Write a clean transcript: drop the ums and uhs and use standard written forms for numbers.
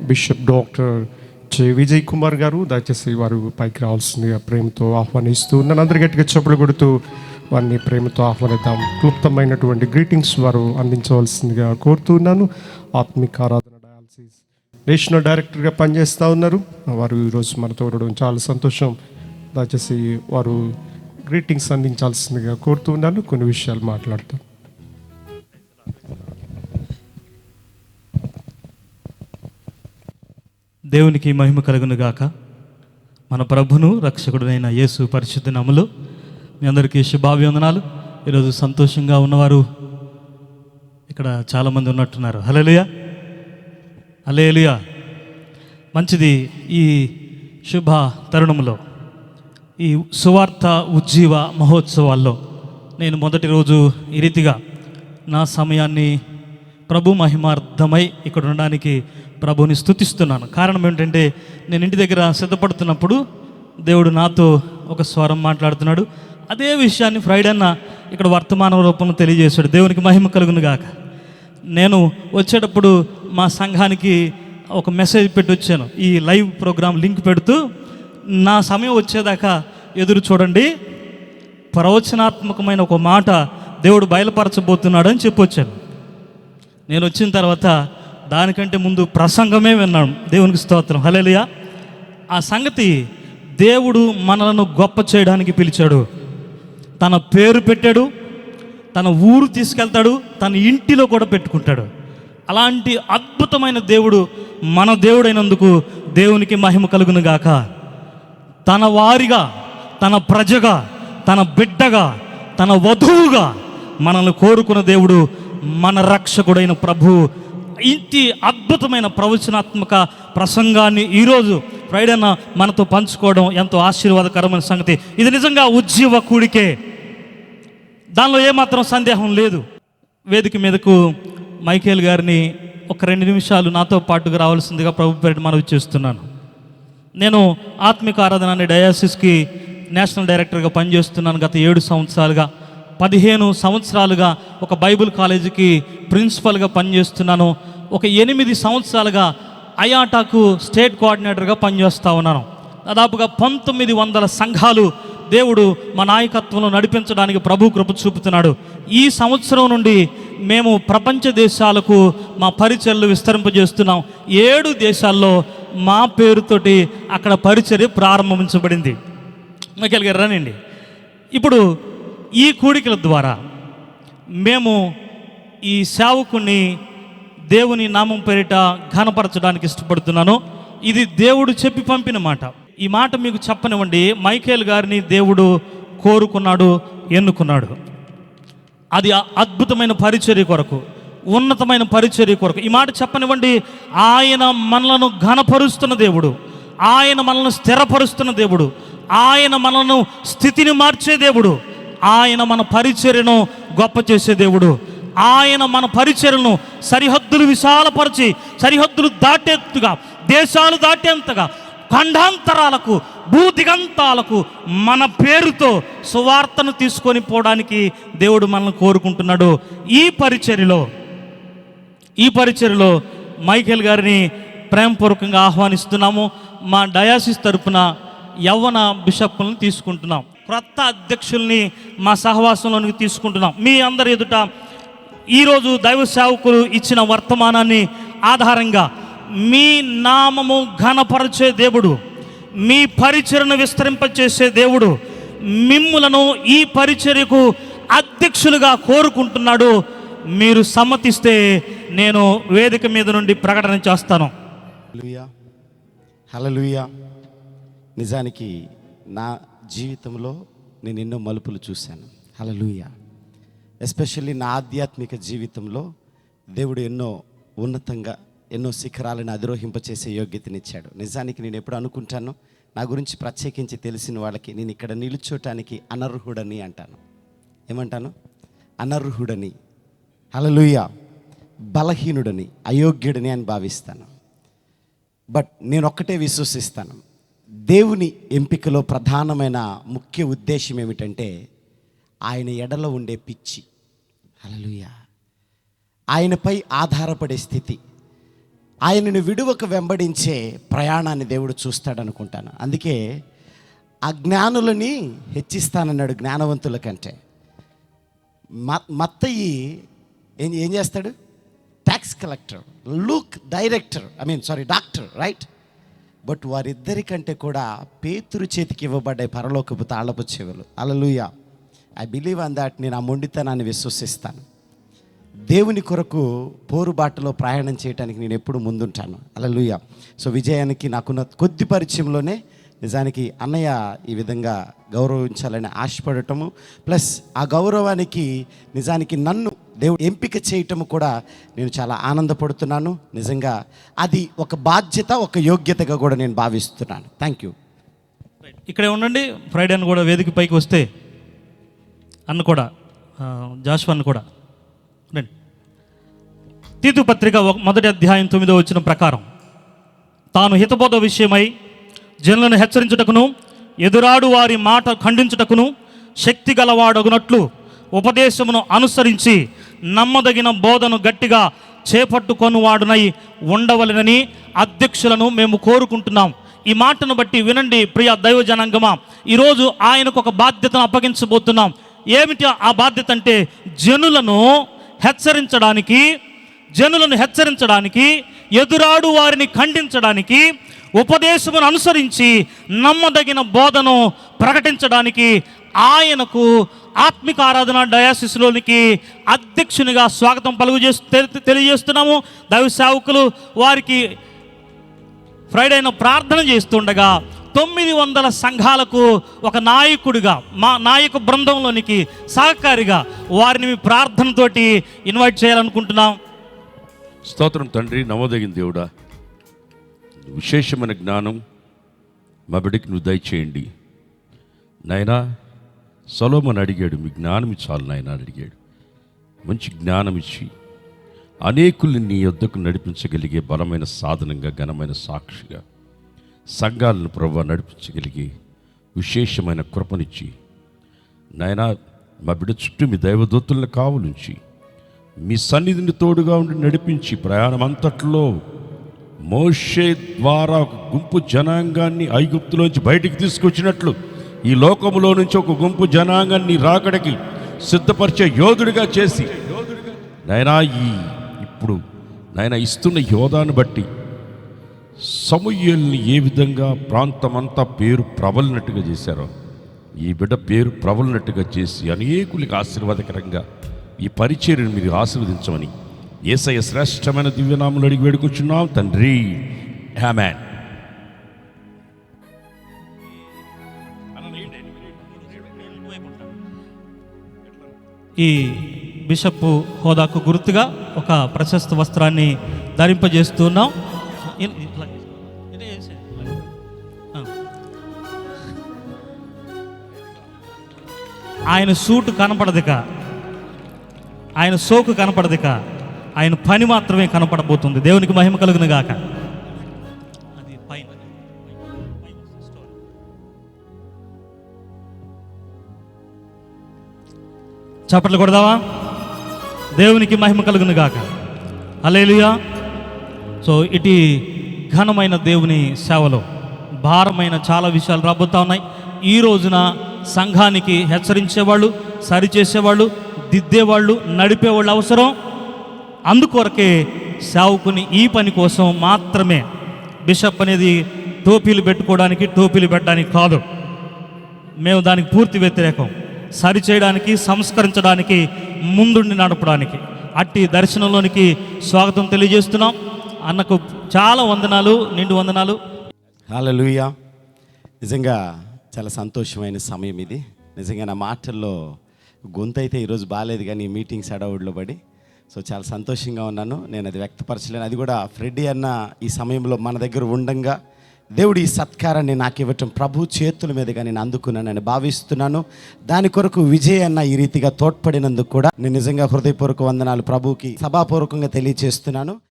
Bishop doctor J Vijay Kumar గారు, దయచేసి వారు పైకి రావాల్సిందిగా ప్రేమతో ఆహ్వానిస్తూ ఉన్నాను. అందరి గట్టిగా చెప్పులు కొడుతూ వారిని ప్రేమతో ఆహ్వానిద్దాం. క్లుప్తమైనటువంటి గ్రీటింగ్స్ వారు అందించవలసిందిగా కోరుతున్నాను. ఆత్మిక ఆరాధన డయాలసిస్ నేషనల్ డైరెక్టర్గా పనిచేస్తూ ఉన్నారు. వారు ఈరోజు మనతో ఉండడం చాలా సంతోషం. దయచేసి వారు గ్రీటింగ్స్ అందించాల్సిందిగా కోరుతున్నాను. కొన్ని విషయాలు మాట్లాడతాం. దేవునికి మహిమ కలుగును గాక. మన ప్రభును రక్షకుడునైన యేసు పరిశుద్ధ నామములో మీ అందరికీ శుభాభివందనాలు. ఈరోజు సంతోషంగా ఉన్నవారు ఇక్కడ చాలామంది ఉన్నట్టున్నారు. హల్లెలూయా, హల్లెలూయా. మంచిది. ఈ శుభ తరుణంలో, ఈ సువార్త ఉజ్జీవ మహోత్సవాల్లో నేను మొదటి రోజు ఈ రీతిగా నా సమయాన్ని ప్రభు మహిమార్థమై ఇక్కడ ఉండడానికి ప్రభుని స్తుతిస్తున్నాను. కారణం ఏంటంటే, నేను ఇంటి దగ్గర సిద్ధపడుతున్నప్పుడు దేవుడు నాతో ఒక స్వరం మాట్లాడుతున్నాడు. అదే విషయాన్ని ఫ్రైడే అన్న ఇక్కడ వర్తమాన రూపంలో తెలియజేశాడు. దేవునికి మహిమ కలుగును గాక. నేను వచ్చేటప్పుడు మా సంఘానికి ఒక మెసేజ్ పెట్టి వచ్చాను. ఈ లైవ్ ప్రోగ్రాం లింక్ పెడుతూ, నా సమయం వచ్చేదాకా ఎదురు చూడండి, ప్రవచనాత్మకమైన ఒక మాట దేవుడు బయలుపరచబోతున్నాడు అని చెప్పొచ్చాను. నేను వచ్చిన తర్వాత దానికంటే ముందు ప్రసంగమే విన్నాను. దేవునికి స్తోత్రం, హల్లెలూయా. ఆ సంగతి, దేవుడు మనలను గొప్ప చేయడానికి పిలిచాడు. తన పేరు పెట్టాడు, తన ఊరు తీసుకెళ్తాడు, తన ఇంటిలో కూడా పెట్టుకుంటాడు. అలాంటి అద్భుతమైన దేవుడు మన దేవుడైనందుకు దేవునికి మహిమ కలుగును గాక. తన వారిగా, తన ప్రజగా, తన బిడ్డగా, తన వధువుగా మనల్ని కోరుకున్న దేవుడు మన రక్షకుడైన ప్రభు. ఇంటి అద్భుతమైన ప్రవచనాత్మక ప్రసంగాన్ని ఈరోజు ఫ్రైడేన మనతో పంచుకోవడం ఎంతో ఆశీర్వాదకరమైన సంగతి. ఇది నిజంగా ఉజ్జీవ కూడికే, దానిలో ఏమాత్రం సందేహం లేదు. వేదిక మీదకు మైకేల్ గారిని ఒక 2 నిమిషాలు నాతో పాటుగా రావాల్సిందిగా ప్రభు పేరిట మనవి చేస్తున్నాను. నేను ఆత్మిక ఆరాధన అనే డయాసిస్కి నేషనల్ డైరెక్టర్గా పనిచేస్తున్నాను. గత 7 సంవత్సరాలుగా, 15 సంవత్సరాలుగా ఒక బైబిల్ కాలేజీకి ప్రిన్సిపల్గా పనిచేస్తున్నాను. ఒక 8 సంవత్సరాలుగా అయాటాకు స్టేట్ కోఆర్డినేటర్గా పనిచేస్తూ ఉన్నాను. దాదాపుగా 1900 సంఘాలు దేవుడు మా నాయకత్వంలో నడిపించడానికి ప్రభు కృప చూపుతున్నాడు. ఈ సంవత్సరం నుండి మేము ప్రపంచ దేశాలకు మా పరిచర్యలు విస్తరింపజేస్తున్నాం. 7 దేశాల్లో మా పేరుతోటి అక్కడ పరిచర్య ప్రారంభించబడింది. మైకేల్ గారు రానండి. ఇప్పుడు ఈ కూడికల ద్వారా మేము ఈ సేవకుని దేవుని నామం పేరిట ఘనపరచడానికి ఇష్టపడుతున్నాను. ఇది దేవుడు చెప్పి పంపిన మాట. ఈ మాట మీకు చెప్పనివ్వండి. మైకేల్ గారిని దేవుడు కోరుకున్నాడు, ఎన్నుకున్నాడు. అది అద్భుతమైన పరిచర్య కొరకు, ఉన్నతమైన పరిచర్య కొరకు. ఈ మాట చెప్పనివ్వండి. ఆయన మనలను ఘనపరుస్తున్న దేవుడు, ఆయన మనల్ని స్థిరపరుస్తున్న దేవుడు, ఆయన మనలను స్థితిని మార్చే దేవుడు, ఆయన మన పరిచర్యను గొప్ప చేసే దేవుడు. ఆయన మన పరిచర్యను సరిహద్దులు విశాలపరిచి, సరిహద్దులు దాటేట్టుగా, దేశాలు దాటేంతగా, ఖండాంతరాలకు, భూదిగంతాలకు మన పేరుతో సువార్తను తీసుకొని పోవడానికి దేవుడు మనల్ని కోరుకుంటున్నాడు. ఈ పరిచర్యలో మైకేల్ గారిని ప్రేమపూర్వకంగా ఆహ్వానిస్తున్నాము. మా డయాసిస్ తరపున యవ్వన బిషప్లను తీసుకుంటున్నాం. క్రొత్త అధ్యక్షుల్ని మా సహవాసంలోనికి తీసుకుంటున్నాం. మీ అందరి ఎదుట ఈరోజు దైవ సేవకులు ఇచ్చిన వర్తమానాన్ని ఆధారంగా మీ నామము ఘనపరిచే దేవుడు, మీ పరిచర్యను విస్తరింపచేసే దేవుడు మిమ్ములను ఈ పరిచర్యకు అధ్యక్షులుగా కోరుకుంటున్నాడు. మీరు సమ్మతిస్తే నేను వేదిక మీద నుండి ప్రకటన చేస్తాను. హల్లెలూయా, హల్లెలూయా. నిజానికి నా జీవితంలో నేను ఎన్నో మలుపులు చూశాను. హల్లెలూయా. ఎస్పెషల్లీ నా ఆధ్యాత్మిక జీవితంలో దేవుడు ఎన్నో ఉన్నతంగా, ఎన్నో శిఖరాలను అధిరోహింపచేసే యోగ్యతనిచ్చాడు. నిజానికి నేను ఎప్పుడు అనుకుంటాను, నా గురించి ప్రత్యేకించి తెలిసిన వాళ్ళకి నేను ఇక్కడ నిలుచోటానికి అనర్హుడని అంటాను. ఏమంటాను? అనర్హుడని, హల్లెలూయా, బలహీనుడని, అయోగ్యుడని అని భావిస్తాను. బట్ నేను ఒక్కటే విశ్వసిస్తాను, దేవుని ఎంపికలో ప్రధానమైన ముఖ్య ఉద్దేశం ఏమిటంటే ఆయన ఎడలో ఉండే పిచ్చి. హల్లెలూయా. ఆయనపై ఆధారపడే స్థితి. ఆయనను విడువక వెంబడించే ప్రయాణాన్ని దేవుడు చూస్తాడనుకుంటాను. అందుకే అజ్ఞానులని హెచ్చిస్తానన్నాడు జ్ఞానవంతుల కంటే. మత్తయి ఏం చేస్తాడు? Tax collector, Luke doctor, right? But వారిద్దరికంటే కూడా పేతురు చేతికి ఇవ్వబడ్డాయి పరలోకపు తాళపు చెవులు. హల్లెలూయా. I believe on that. నేను ఆ మొండితనాన్ని విశ్వసిస్తాను. దేవుని కొరకు పోరుబాటలో ప్రయాణం చేయడానికి నేను ఎప్పుడు ముందుంటాను. హల్లెలూయా. సో విజయానికి నాకున్న కొద్ది పరిచయంలోనే నిజానికి అన్నయ్య ఈ విధంగా గౌరవించాలని ఆశపడటము, ప్లస్ ఆ గౌరవానికి నిజానికి నన్ను దేవుడు ఎంపిక చేయటము కూడా నేను చాలా ఆనందపడుతున్నాను. నిజంగా అది ఒక బాధ్యత, ఒక యోగ్యతగా కూడా నేను భావిస్తున్నాను. Thank you. ఇక్కడే ఉండండి. ఫ్రైడే అని కూడా వేదిక పైకి వస్తే అన్న కూడా జాషువా అన్న కూడా రండి. తీతు పత్రిక 1వ అధ్యాయం 9వ వచనం ప్రకారం, తాను హితబోధ విషయమై జనులను హెచ్చరించుటకును ఎదురాడు వారి మాట ఖండించుటకును శక్తి గలవాడగునట్లు ఉపదేశమును అనుసరించి నమ్మదగిన బోధను గట్టిగా చేపట్టుకొనువాడునై ఉండవలెనని అధ్యక్షులను మేము కోరుకుంటున్నాం. ఈ మాటను బట్టి వినండి ప్రియ దైవ జనాంగమా, ఈరోజు ఆయనకు ఒక బాధ్యతను అప్పగించబోతున్నాం. ఏమిటి ఆ బాధ్యత అంటే, జనులను హెచ్చరించడానికి, ఎదురాడు వారిని ఖండించడానికి, ఉపదేశమును అనుసరించి నమ్మదగిన బోధను ప్రకటించడానికి ఆయనకు ఆత్మిక ఆరాధన డయాసిస్లోనికి అధ్యక్షునిగా స్వాగతం తెలియజేస్తున్నాము. దైవ సేవకులు వారికి ఫ్రైడేన ప్రార్థన చేస్తుండగా 900 సంఘాలకు ఒక నాయకుడిగా, మా నాయక బృందంలోనికి సహకారిగా వారిని మీ ప్రార్థనతోటి ఇన్వైట్ చేయాలనుకుంటున్నాం. స్తోత్రం తండ్రి, నమ్మదగిన దేవుడా, విశేషమైన జ్ఞానం మా బిడ్డకి నువ్వు దయచేయండి నాయనా. సొలొమోను అడిగాడు, మీ జ్ఞానం చాలు నాయన అని అడిగాడు. మంచి జ్ఞానం ఇచ్చి అనేకుల్ని నీ యొద్దకు నడిపించగలిగే బలమైన సాధనంగా, ఘనమైన సాక్షిగా సంఘాలను ప్రభువా నడిపించగలిగే విశేషమైన కృపనిచ్చి నాయనా, మా బిడ్డ చుట్టూ మీ దైవదూతులను కావులుంచి మీ సన్నిధిని తోడుగా ఉండి నడిపించి ప్రయాణం అంతట్లో మోషే ద్వారా ఒక గుంపు జనాంగాన్ని ఐగుప్తులోంచి బయటికి తీసుకొచ్చినట్లు ఈ లోకములో నుంచి ఒక గుంపు జనాంగాన్ని రాకడికి సిద్ధపరిచే యోధుడిగా చేసి నాయనా, ఇప్పుడు నాయన ఇస్తున్న యోధాను బట్టి సమూయేలుని ఏ విధంగా ప్రాంతమంతా పేరు ప్రబలినట్టుగా చేశారో, ఈ బిడ్డ పేరు ప్రబలినట్టుగా చేసి అనేకులకి ఆశీర్వాదకరంగా ఈ పరిచర్యను మీరు ఆశీర్వదించమని యేసయ్య శ్రేష్టమైన దివ్యనామములో అడిగి వేడుకొచ్చున్నాం తండ్రి, ఆమేన్. ఈ బిషప్ హోదాకు గుర్తుగా ఒక ప్రశస్త వస్త్రాన్ని ధరింపజేస్తున్నాం. ఆయన సూటు కనపడదిక, ఆయన సోకు కనపడదిక, ఆయన పని మాత్రమే కనపడబోతుంది. దేవునికి మహిమ కలుగును గాక. అది పైన చప్పట్లు కొడదావా? దేవునికి మహిమ కలుగును గాక. హల్లెలూయా. సో ఇటు ఘనమైన దేవుని సేవలో భారమైన చాలా విషయాలు రాబోతా ఉన్నాయి. ఈ రోజున సంఘానికి హెచ్చరించేవాళ్ళు, సరిచేసేవాళ్ళు, దిద్దేవాళ్ళు, నడిపేవాళ్ళు అవసరం. అందుకొరకే సేవకుని ఈ పని కోసం మాత్రమే బిషప్ అనేది టోపీలు పెట్టుకోవడానికి, టోపీలు పెట్టడానికి కాదు. మేము దానికి పూర్తి వ్యతిరేకం. సరిచేయడానికి, సంస్కరించడానికి, ముందుండి నడపడానికి. అట్టి దర్శనంలోనికి స్వాగతం తెలియజేస్తున్నాం. అన్నకు చాలా వందనాలు, నిండు వందనాలు. హల్లెలూయా. నిజంగా చాలా సంతోషమైన సమయం ఇది. నిజంగా నా మాటల్లో గొంతు అయితే ఈరోజు బాగాలేదు, కానీ మీటింగ్స్ హడావుడిలో పడి సో చాలా సంతోషంగా ఉన్నాను. నేను అది వ్యక్తపరచలేను. అది కూడా ఫ్రెడ్డీ అన్న ఈ సమయంలో మన దగ్గర ఉండంగా దేవుడు ఈ సత్కారాన్ని నాకు ఇవ్వటం ప్రభు చేతుల మీదుగా నేను అందుకున్నానని భావిస్తున్నాను. దాని కొరకు విజయ్ అన్న ఈ రీతిగా తోడ్పడినందుకు కూడా నేను నిజంగా హృదయపూర్వక వందనాలు ప్రభువుకి సభాపూర్వకంగా తెలియజేస్తున్నాను.